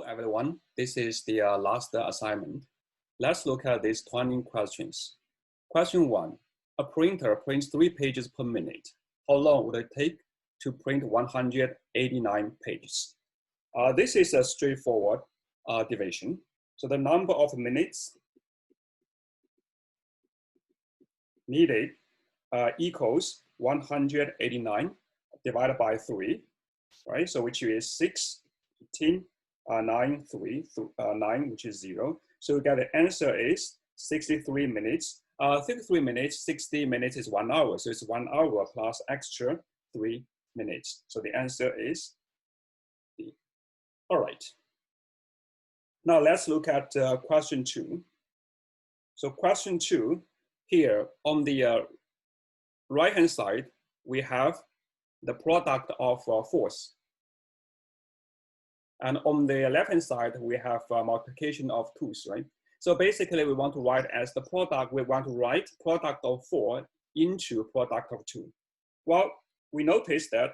everyone. This is the last assignment. Let's look at these 20 questions. Question 1. A printer prints 3 pages per minute. How long would it take to print 189 pages? This is a straightforward division. So the number of minutes needed equals 189 divided by 3, right? So which is 6, 15, 9, 3, 9, which is 0. So we get the answer is 63 minutes. 63 minutes, 60 minutes is 1 hour. So it's 1 hour plus extra 3 minutes. So the answer is D. All right. Now let's look at question 2. So question 2, here on the right-hand side, we have the product of force. And on the left-hand side, we have multiplication of 2's, right? So basically, we want to write as the product, we want to write product of 4 into product of 2. Well, we notice that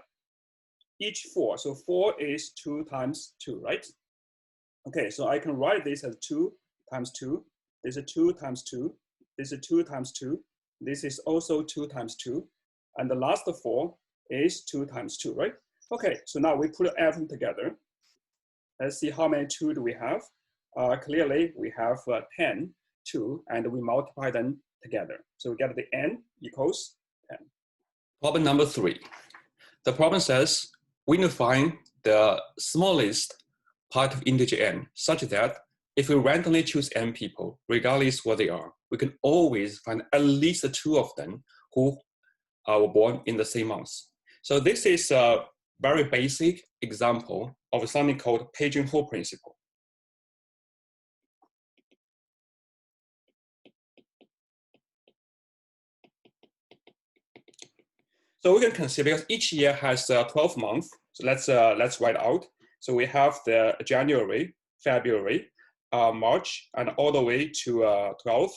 each 4, so 4 is 2 times 2, right? Okay, so I can write this as 2 times 2. This is 2 times 2. This is 2 times 2. This is also 2 times 2. And the last 4 is 2 times 2, right? Okay, so now we put everything together. Let's see how many 2 do we have. Clearly, we have 10, 2, and we multiply them together. So we get the n equals 10. Problem number 3. The problem says we need to find the smallest part of integer n such that if we randomly choose n people, regardless what they are, we can always find at least 2 of them who were born in the same month. So this is a very basic example of something called pigeonhole principle. So we can consider, because each year has 12 months. So let's write out. So we have the January, February, March, and all the way to 12.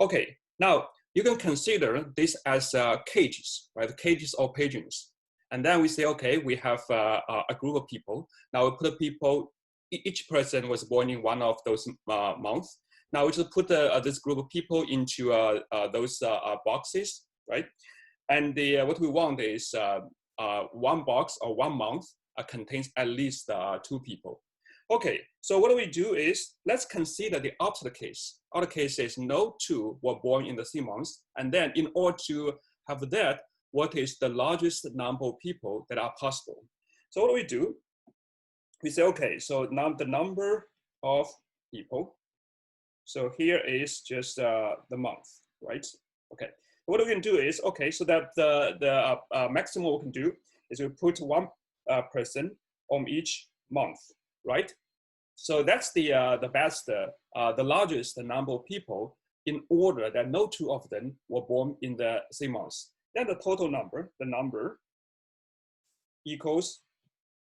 Okay, now you can consider this as cages, right? Cages or pigeons. And then we say, okay, we have a group of people. Now we put people, each person was born in one of those months. Now we just put this group of people into those boxes, right? And what we want is one box or 1 month contains at least 2 people. Okay, so what we do is, let's consider the opposite case. Other case is no 2 were born in the same month. And then in order to have that, what is the largest number of people that are possible? So what do we do? We say, okay, so now the number of people. So here is just the month, right? Okay, what we can do is, okay, so that the maximum we can do is we put 1 person on each month, right? So that's the best, the largest number of people in order that no 2 of them were born in the same month. Then the total number, the number equals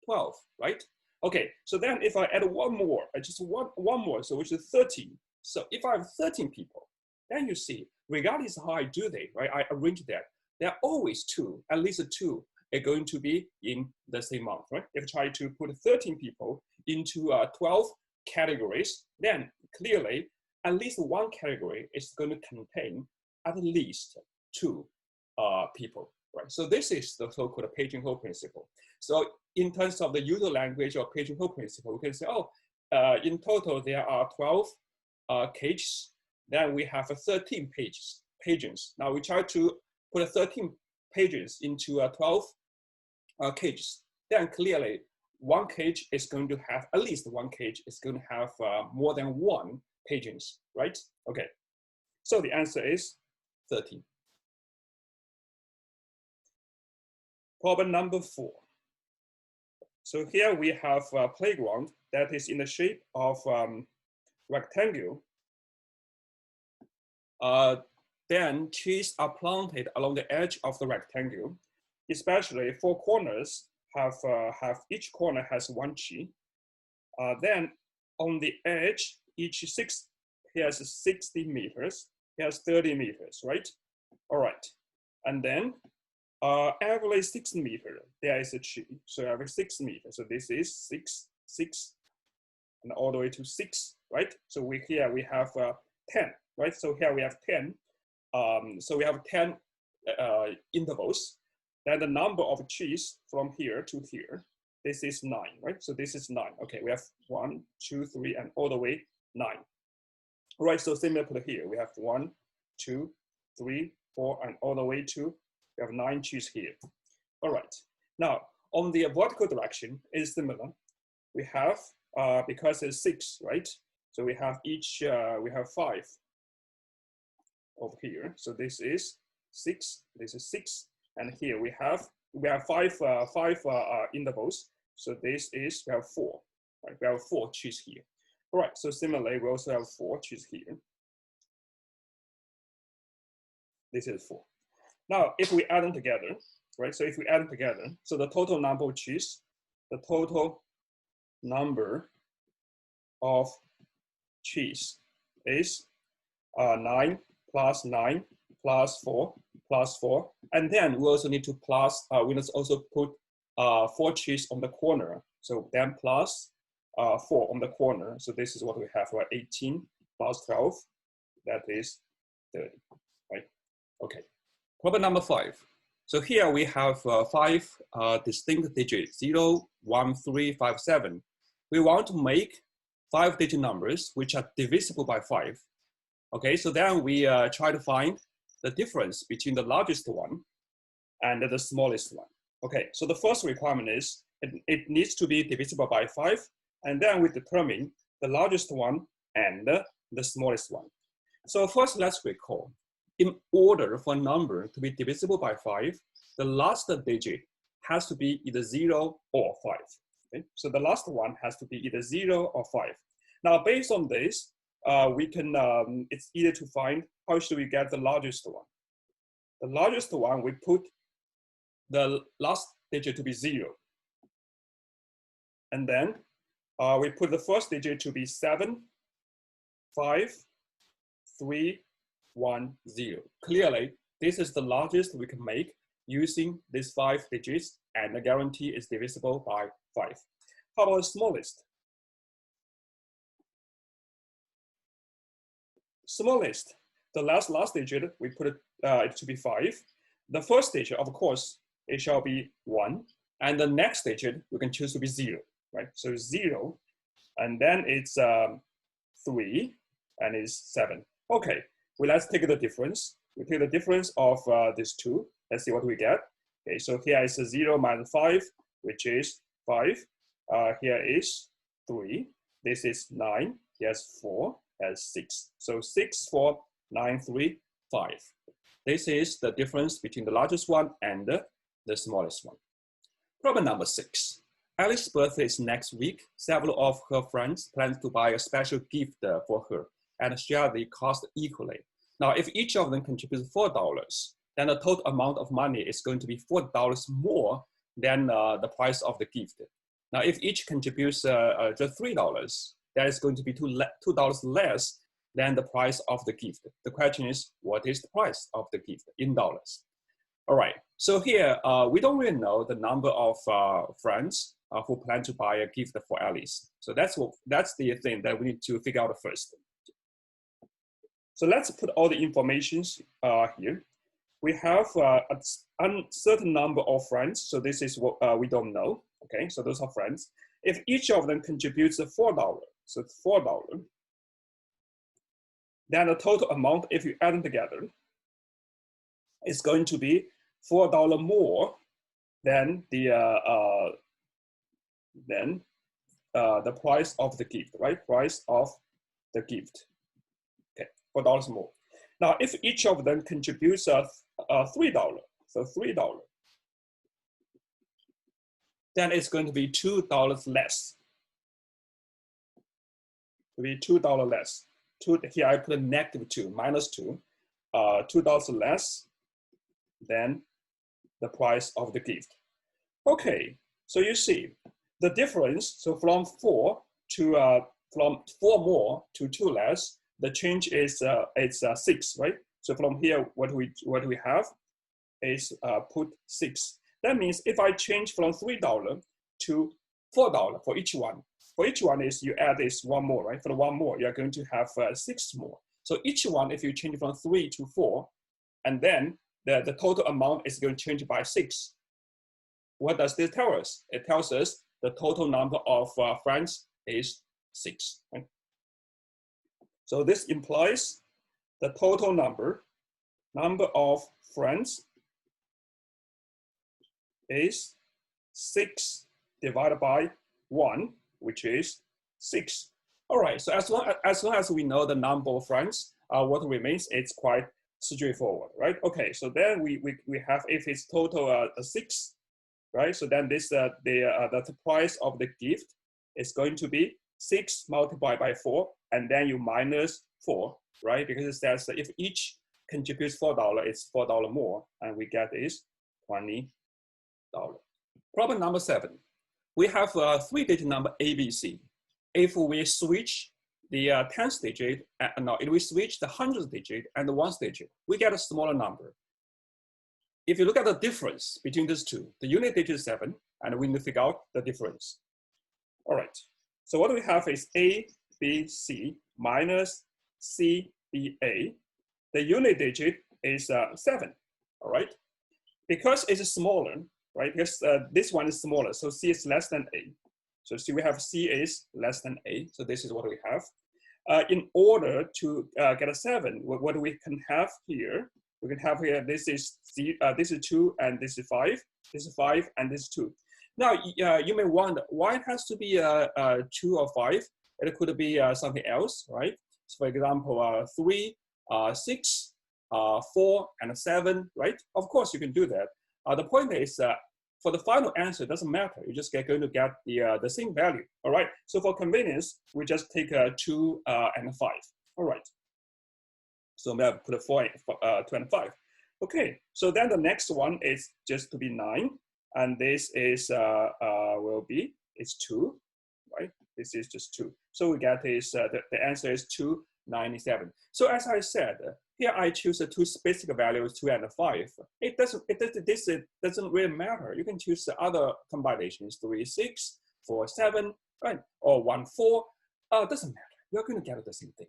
12, right? Okay, so then if I add 1 more, just one more, so which is 13. So if I have 13 people, then you see, regardless of how I do that, right? I arrange that. There are always 2, at least 2 are going to be in the same month, right? If I try to put 13 people into 12 categories, then clearly at least 1 category is going to contain at least 2 people, right? So this is the so-called pigeonhole principle. So in terms of the user language or pigeonhole principle, we can say, oh, in total there are 12 cages. Then we have 13 pages. Now we try to put 13 pages into 12 cages. Then clearly 1 cage is going to have, at least 1 cage is going to have more than 1 pages, right? Okay, so the answer is 13. Problem number 4. So here we have a playground that is in the shape of rectangle. Then trees are planted along the edge of the rectangle, especially 4 corners have each corner has 1 tree. Then on the edge, each 6 has 60 meters, here's 30 meters, right? All right, and then every 6 meters there is a tree. So every 6 meters, so this is 6 and all the way to 6, right? So here we have 10, right? So here we have 10. So we have 10 intervals. Then the number of cheese from here to here, this is 9, right? So this is 9. Okay, we have 1, 2, 3, and all the way 9. All right, so similar to here, we have 1, 2, 3, 4, and all the way to, we have 9 cheese here. All right, now on the vertical direction is similar. We have, because it's 6, right? So we have each, we have 5 over here. So this is 6, this is 6. And here we have 5 intervals. So this is, we have 4, right? We have 4 cheese here. All right, so similarly, we also have 4 cheese here. This is 4. Now, if we add them together, right? So if we add them together, so the total number of cheese, the total number of cheese is 9 plus 9 plus 4 plus 4. And then we also need to plus, we must also put 4 cheese on the corner. So then plus 4 on the corner. So this is what we have, right? 18 plus 12, that is 30, right? Okay. Problem number 5. So here we have 5 distinct digits, 0, 1, 3, 5, 7. We want to make 5-digit numbers which are divisible by 5. Okay, so then we try to find the difference between the largest one and the smallest one. Okay, so the first requirement is it needs to be divisible by 5, and then we determine the largest one and the smallest one. So first, let's recall. In order for a number to be divisible by 5, the last digit has to be either 0 or 5. Okay? So the last one has to be either 0 or 5. Now, based on this, we can, it's easy to find how should we get the largest one. The largest one, we put the last digit to be 0. And then we put the first digit to be 7, 5, 3, 1, 0. Clearly, this is the largest we can make using these 5 digits, and the guarantee is divisible by 5. How about the smallest? Smallest, the last digit, we put it to be 5. The first digit, of course, it shall be 1. And the next digit, we can choose to be 0, right? So 0, and then it's 3, and it's 7. Okay, well, let's take the difference. We take the difference of these two. Let's see what we get. Okay, so here is 0 minus 5, which is 5. Here is 3. This is 9. Here's 4. Here's 6. So 6, 4, 9, 3, 5. This is the difference between the largest one and the smallest one. Problem number 6. Alice's birthday is next week. Several of her friends plan to buy a special gift for her and share the cost equally. Now, if each of them contributes $4, then the total amount of money is going to be $4 more than the price of the gift. Now, if each contributes just $3, that is going to be $2 less than the price of the gift. The question is, what is the price of the gift in dollars? All right, so here, we don't really know the number of friends who plan to buy a gift for Alice. So that's the thing that we need to figure out first. So let's put all the information here. We have a certain number of friends. So this is what we don't know. Okay, so those are friends. If each of them contributes $4, so it's $4, then the total amount, if you add them together, is going to be $4 more than the price of the gift, right? Price of the gift. Okay, $4 more. Now, if each of them contributes $3, so $3, then it's going to be $2 less. To be $2 less. Here I put a -2, -2, $2 less than the price of the gift. Okay, so you see the difference. So from 4 to from 4 more to 2 less, the change is it's 6, right? So from here, what we have is put 6. That means if I change from $3 to $4 for each one, For each one is you add this one more, right? For the one more, you're going to have 6 more. So each one, if you change from 3 to 4, and then the total amount is going to change by 6. What does this tell us? It tells us the total number of friends is 6. Right? So this implies the total number of friends is 6 divided by 1, which is 6. All right, so as long as we know the number of friends, what remains, it's quite straightforward, right? Okay, so then we have, if it's total 6, right? So then this the price of the gift is going to be 6 multiplied by 4, and then you minus 4, right? Because it says that if each contributes $4, it's $4 more, and we get is $20. Problem number 7. We have a 3-digit number ABC. If we switch the 10th digit, if we switch the 100th digit and the 1st digit, we get a smaller number. If you look at the difference between these two, the unit digit is 7, and we need to figure out the difference. All right, so what we have is ABC minus CBA. The unit digit is 7, all right? Because it's smaller, right? Because this one is smaller, so C is less than A. So see, we have C is less than A, so this is what we have. In order to get a 7, what we can have here, we can have here, this is 2, and this is 5, this is 5, and this is 2. Now, you may wonder, why it has to be 2 or 5? It could be something else, right? So for example, 3, 6, 4, and 7, right? Of course, you can do that. The point is, for the final answer, it doesn't matter. You're just going to get the same value, all right? So for convenience, we just take 2 and 5, all right? So we have put a 4, 2 and 5. Okay, so then the next one is just to be 9, and this is will be, it's 2, right? This is just 2. So we get is, the answer is 297. So as I said, here I choose the 2 specific values, 2 and 5. This doesn't really matter. You can choose the other combinations, 3, 6, 4, 7, right? Or 1, 4. Doesn't matter. You're going to get the same thing.